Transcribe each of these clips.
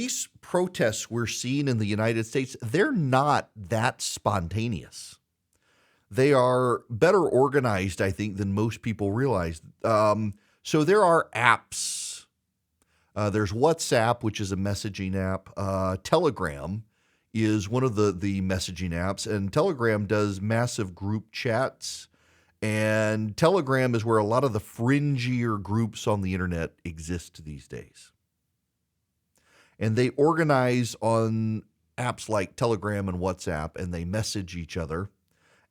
these protests we're seeing in the United States, they're not that spontaneous. They are better organized, I think, than most people realize. So there are apps. There's WhatsApp, which is a messaging app. Telegram is one of the messaging apps, and Telegram does massive group chats. And Telegram is where a lot of the fringier groups on the internet exist these days. And they organize on apps like Telegram and WhatsApp, and they message each other.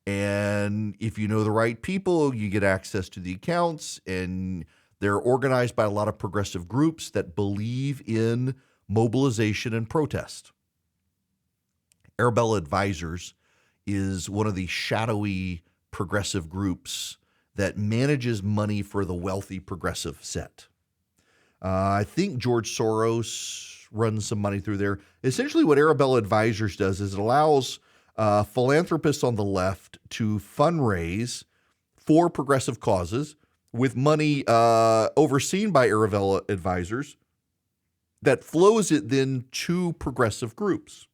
And if you know the right people, you get access to the accounts, and they're organized by a lot of progressive groups that believe in mobilization and protest. Arabella Advisors is one of the shadowy progressive groups that manages money for the wealthy progressive set. I think George Soros runs some money through there. Essentially what Arabella Advisors does is it allows philanthropists on the left to fundraise for progressive causes with money overseen by Arabella Advisors that flows it then to progressive groups.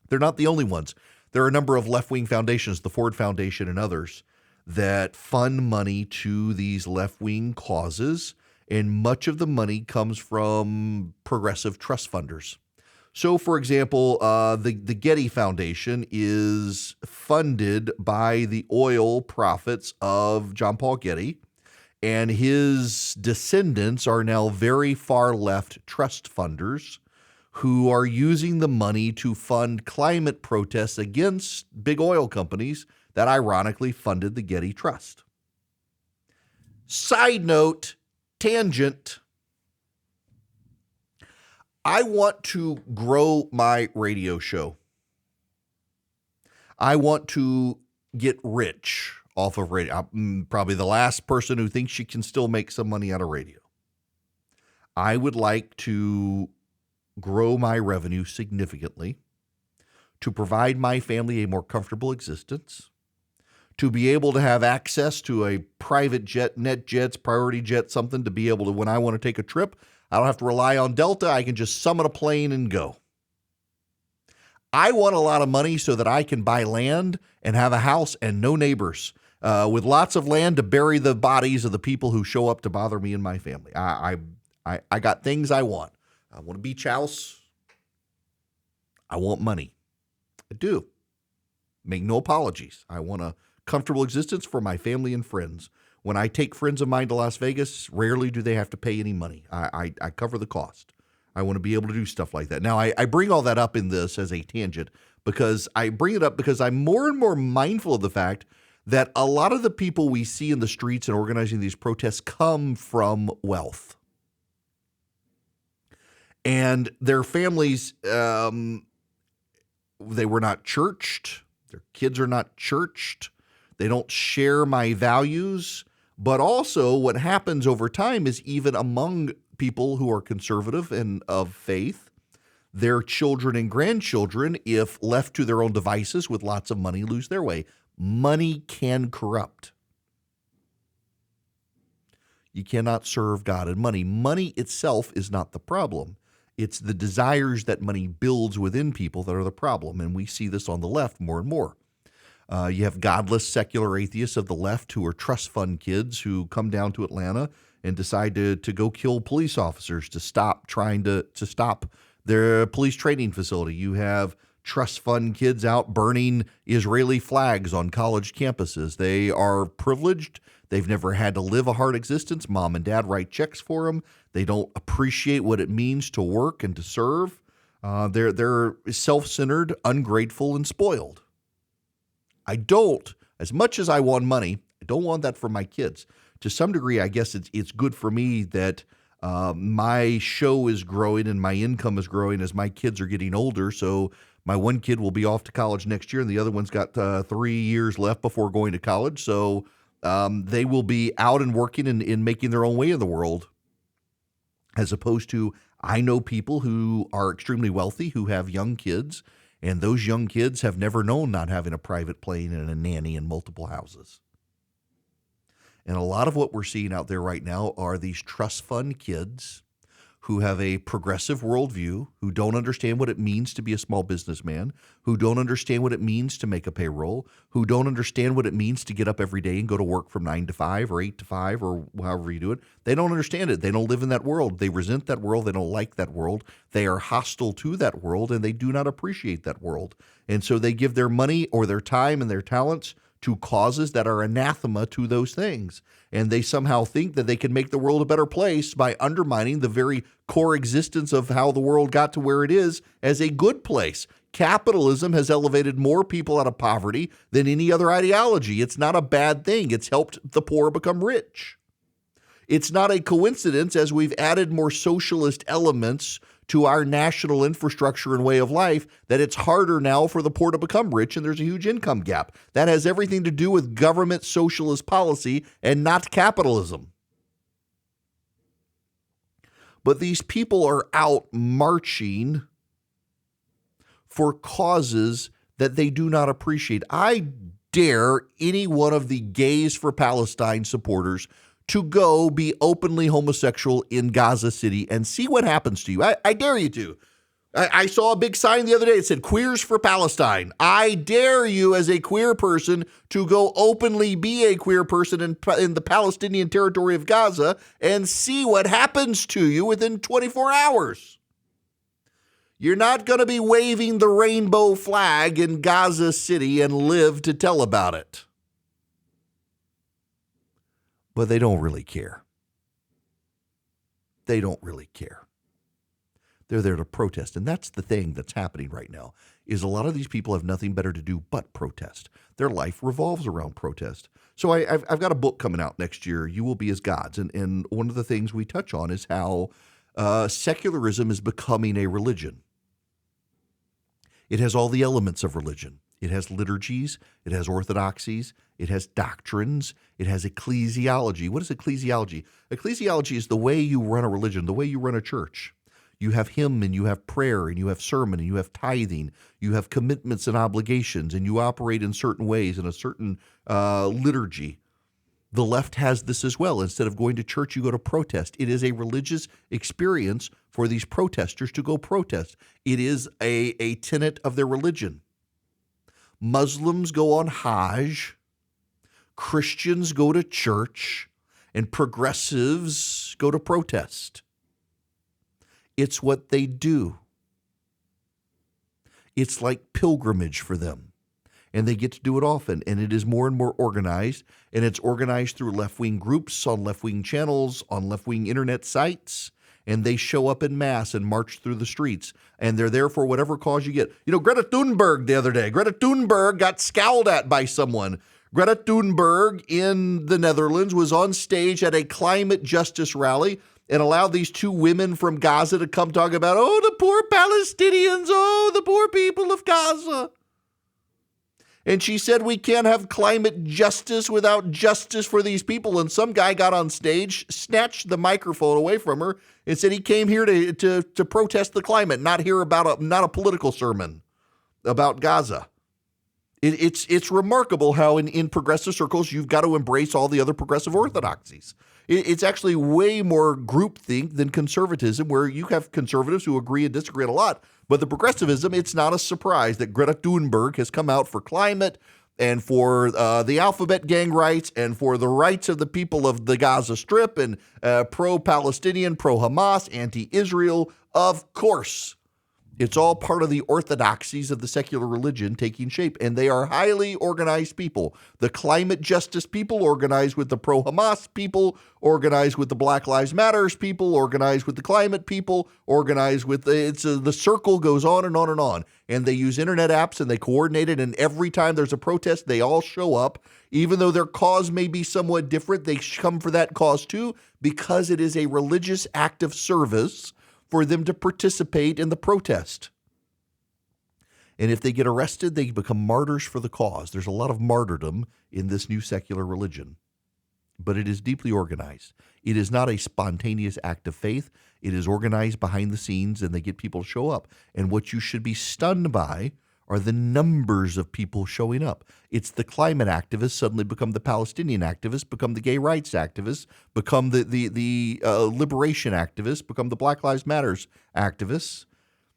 They're not the only ones. There are a number of left-wing foundations, the Ford Foundation and others, that fund money to these left-wing causes, and much of the money comes from progressive trust funders. So, for example, the Getty Foundation is funded by the oil profits of John Paul Getty, and his descendants are now very far-left trust funders who are using the money to fund climate protests against big oil companies that ironically funded the Getty Trust. Side note, tangent. I want to grow my radio show. I want to get rich off of radio. I'm probably the last person who thinks you can still make some money out of radio. I would like to grow my revenue significantly, to provide my family a more comfortable existence, to be able to have access to a private jet, NetJets, Priority Jet, something to be able to, when I want to take a trip, I don't have to rely on Delta. I can just summon a plane and go. I want a lot of money so that I can buy land and have a house and no neighbors, with lots of land to bury the bodies of the people who show up to bother me and my family. I got things I want. I want a beach house. I want money. I do. Make no apologies. I want a comfortable existence for my family and friends. When I take friends of mine to Las Vegas, rarely do they have to pay any money. I cover the cost. I want to be able to do stuff like that. Now, I bring all that up in this as a tangent because I bring it up because I'm more and more mindful of the fact that a lot of the people we see in the streets and organizing these protests come from wealth. And their families, they were not churched. Their kids are not churched. They don't share my values. But also what happens over time is even among people who are conservative and of faith, their children and grandchildren, if left to their own devices with lots of money, lose their way. Money can corrupt. You cannot serve God and money. Money itself is not the problem. It's the desires that money builds within people that are the problem. And we see this on the left more and more. You have godless secular atheists of the left who are trust fund kids who come down to Atlanta and decide to go kill police officers to stop trying to stop their police training facility. You have trust fund kids out burning Israeli flags on college campuses. They are privileged. They've never had to live a hard existence. Mom and dad write checks for them. They don't appreciate what it means to work and to serve. They're self-centered, ungrateful, and spoiled. I don't, as much as I want money, I don't want that for my kids. To some degree, I guess it's good for me that my show is growing and my income is growing as my kids are getting older. So my one kid will be off to college next year and the other one's got 3 years left before going to college. So they will be out and working and making their own way in the world, as opposed to I know people who are extremely wealthy who have young kids, and those young kids have never known not having a private plane and a nanny and multiple houses. And a lot of what we're seeing out there right now are these trust fund kids who have a progressive worldview, who don't understand what it means to be a small businessman, who don't understand what it means to make a payroll, who don't understand what it means to get up every day and go to work from 9 to 5 or 8 to 5 or however you do it. They don't understand it. They don't live in that world. They resent that world. They don't like that world. They are hostile to that world, and they do not appreciate that world. And so they give their money or their time and their talents to causes that are anathema to those things. And they somehow think that they can make the world a better place by undermining the very core existence of how the world got to where it is as a good place. Capitalism has elevated more people out of poverty than any other ideology. It's not a bad thing. It's helped the poor become rich. It's not a coincidence as we've added more socialist elements to our national infrastructure and way of life that it's harder now for the poor to become rich, and there's a huge income gap. That has everything to do with government socialist policy and not capitalism. But these people are out marching for causes that they do not appreciate. I dare any one of the Gays for Palestine supporters to go be openly homosexual in Gaza City and see what happens to you. I dare you to. I saw a big sign the other day. It said, Queers for Palestine. I dare you as a queer person to go openly be a queer person in the Palestinian territory of Gaza and see what happens to you within 24 hours. You're not going to be waving the rainbow flag in Gaza City and live to tell about it. But they don't really care. They don't really care. They're there to protest. And that's the thing that's happening right now, is a lot of these people have nothing better to do but protest. Their life revolves around protest. So I've got a book coming out next year, You Will Be as Gods. And one of the things we touch on is how secularism is becoming a religion. It has all the elements of religion. It has liturgies, it has orthodoxies, it has doctrines, it has ecclesiology. What is ecclesiology? Ecclesiology is the way you run a religion, the way you run a church. You have hymn and you have prayer and you have sermon and you have tithing. You have commitments and obligations and you operate in certain ways in a certain liturgy. The left has this as well. Instead of going to church, you go to protest. It is a religious experience for these protesters to go protest. It is a tenet of their religion. Muslims go on Hajj, Christians go to church, and progressives go to protest. It's what they do. It's like pilgrimage for them, and they get to do it often, and it is more and more organized, and it's organized through left-wing groups on left-wing channels, on left-wing internet sites, and they show up in mass and march through the streets, and they're there for whatever cause you get. You know, Greta Thunberg the other day, Greta Thunberg got scowled at by someone. Greta Thunberg in the Netherlands was on stage at a climate justice rally and allowed these two women from Gaza to come talk about, oh, the poor Palestinians, oh, the poor people of Gaza. And she said we can't have climate justice without justice for these people. And some guy got on stage, snatched the microphone away from her, and said he came here to protest the climate, not hear about not a political sermon about Gaza. It's remarkable how in progressive circles you've got to embrace all the other progressive orthodoxies. It's actually way more groupthink than conservatism, where you have conservatives who agree and disagree a lot. But the progressivism, it's not a surprise that Greta Thunberg has come out for climate and for the alphabet gang rights and for the rights of the people of the Gaza Strip and pro-Palestinian, pro-Hamas, anti-Israel. Of course, it's all part of the orthodoxies of the secular religion taking shape, and they are highly organized people. The climate justice people organized with the pro-Hamas people, organized with the Black Lives Matters people, organized with the climate people, organized with the circle goes on and on and on. And they use internet apps and they coordinate it, and every time there's a protest, they all show up. Even though their cause may be somewhat different, they come for that cause too, because it is a religious act of service for them to participate in the protest. And if they get arrested, they become martyrs for the cause. There's a lot of martyrdom in this new secular religion, but it is deeply organized. It is not a spontaneous act of faith. It is organized behind the scenes, and they get people to show up. And what you should be stunned by are the numbers of people showing up. It's the climate activists suddenly become the Palestinian activists, become the gay rights activists, become the liberation activists, become the Black Lives Matters activists.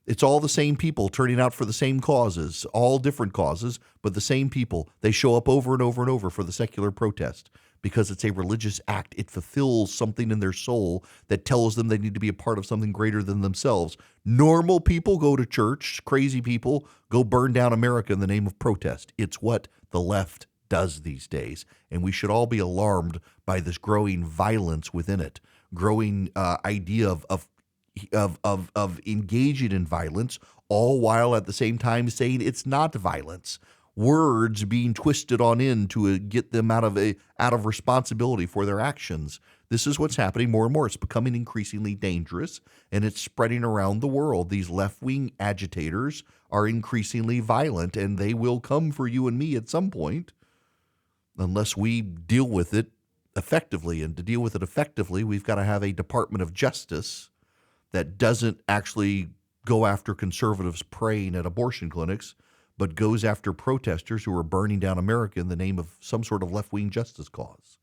It's all the same people turning out for the same causes, all different causes, but the same people. They show up over and over and over for the secular protest because it's a religious act. It fulfills something in their soul that tells them they need to be a part of something greater than themselves. Normal people go to church. Crazy people go burn down America in the name of protest. It's what the left does these days, and we should all be alarmed by this growing violence within it, growing idea of engaging in violence, all while at the same time saying it's not violence. Words being twisted on in to get them out of responsibility for their actions. This is what's happening more and more. It's becoming increasingly dangerous, and it's spreading around the world. These left-wing agitators are increasingly violent, and they will come for you and me at some point unless we deal with it effectively. And to deal with it effectively, we've got to have a Department of Justice that doesn't actually go after conservatives praying at abortion clinics, but goes after protesters who are burning down America in the name of some sort of left-wing justice cause.